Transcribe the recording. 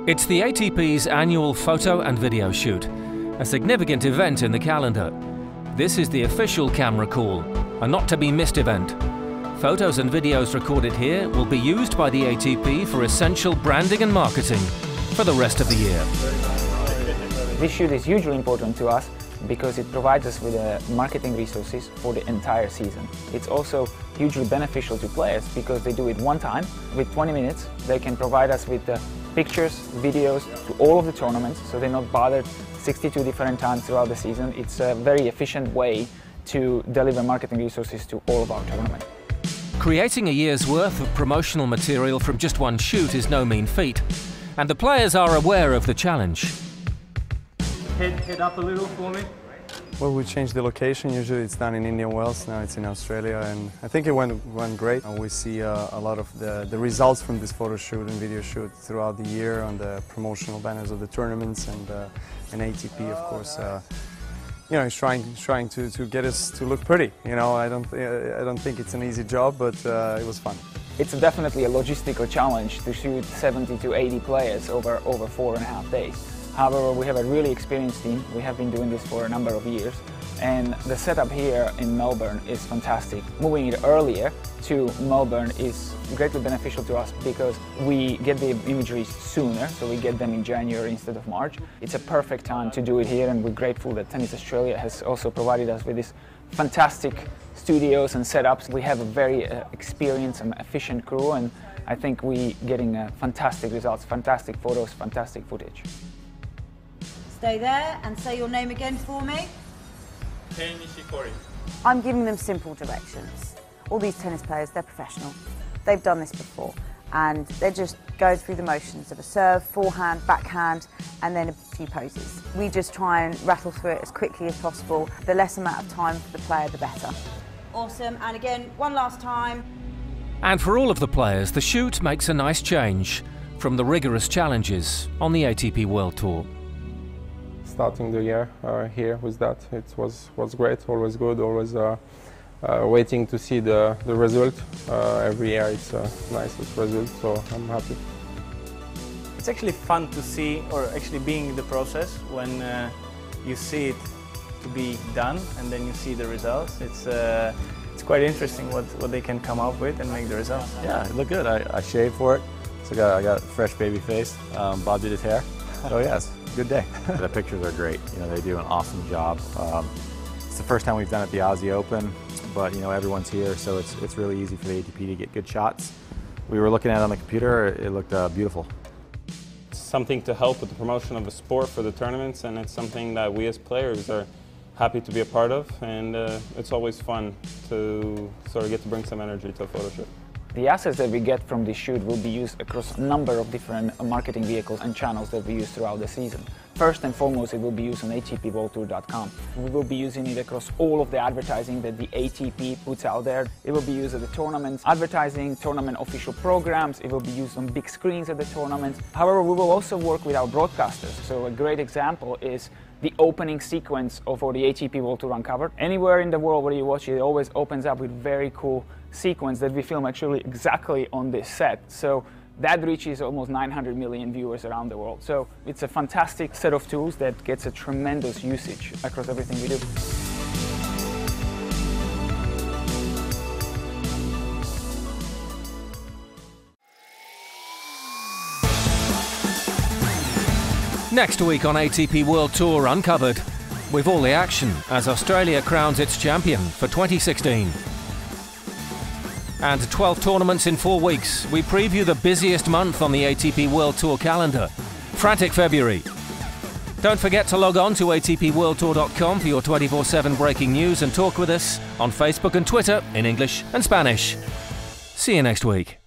It's the ATP's annual photo and video shoot, a significant event in the calendar. This is the official camera call, a not-to-be-missed event. Photos and videos recorded here will be used by the ATP for essential branding and marketing for the rest of the year. This shoot is hugely important to us because it provides us with marketing resources for the entire season. It's also hugely beneficial to players because they do it one time. With 20 minutes, they can provide us with pictures, videos to all of the tournaments, so they're not bothered 62 different times throughout the season. It's a very efficient way to deliver marketing resources to all of our tournaments. Creating a year's worth of promotional material from just one shoot is no mean feat, and the players are aware of the challenge. Head up a little for me. Well, we changed the location. Usually it's done in Indian Wells, now it's in Australia, and I think it went great. We see a lot of the results from this photo shoot and video shoot throughout the year on the promotional banners of the tournaments, and ATP, of course, you know, is trying to get us to look pretty. You know, I don't think it's an easy job, but it was fun. It's definitely a logistical challenge to shoot 70 to 80 players over 4.5 days. However, we have a really experienced team. We have been doing this for a number of years, and the setup here in Melbourne is fantastic. Moving it earlier to Melbourne is greatly beneficial to us because we get the imagery sooner, so we get them in January instead of March. It's a perfect time to do it here, and we're grateful that Tennis Australia has also provided us with this fantastic studios and setups. We have a very experienced and efficient crew, and I think we're getting fantastic results, fantastic photos, fantastic footage. Stay there and say your name again for me. Hey Nishikori. I'm giving them simple directions. All these tennis players, they're professional. They've done this before, and they just go through the motions of a serve, forehand, backhand, and then a few poses. We just try and rattle through it as quickly as possible. The less amount of time for the player, the better. Awesome, and again, one last time. And for all of the players, the shoot makes a nice change from the rigorous challenges on the ATP World Tour. Starting the year here with that, it was great, always good, always waiting to see the result. Every year it's a nice result, so I'm happy. It's actually fun to see, or actually being in the process, when you see it to be done and then you see the results. It's quite interesting what they can come up with and make the results. Yeah, it looked good. I shaved for it, so I got a fresh baby face. Bob did his hair, so yes. Good day. The pictures are great. You know, they do an awesome job. It's the first time we've done it at the Aussie Open, but you know, everyone's here, so it's really easy for the ATP to get good shots. We were looking at it on the computer. It looked beautiful. It's something to help with the promotion of the sport for the tournaments, and it's something that we as players are happy to be a part of, and it's always fun to sort of get to bring some energy to a photo shoot. The assets that we get from this shoot will be used across a number of different marketing vehicles and channels that we use throughout the season. First and foremost, it will be used on ATP World Tour.com. We will be using it across all of the advertising that the ATP puts out there. It will be used at the tournaments, advertising, tournament official programs. It will be used on big screens at the tournaments. However, we will also work with our broadcasters. So a great example is the opening sequence of the ATP World Tour Uncovered. Anywhere in the world where you watch it, it always opens up with very cool sequence that we film actually exactly on this set. So that reaches almost 900 million viewers around the world. So it's a fantastic set of tools that gets a tremendous usage across everything we do. Next week on ATP World Tour Uncovered, with all the action as Australia crowns its champion for 2016. And 12 tournaments in 4 weeks, we preview the busiest month on the ATP World Tour calendar, frantic February. Don't forget to log on to atpworldtour.com for your 24/7 breaking news and talk with us on Facebook and Twitter in English and Spanish. See you next week.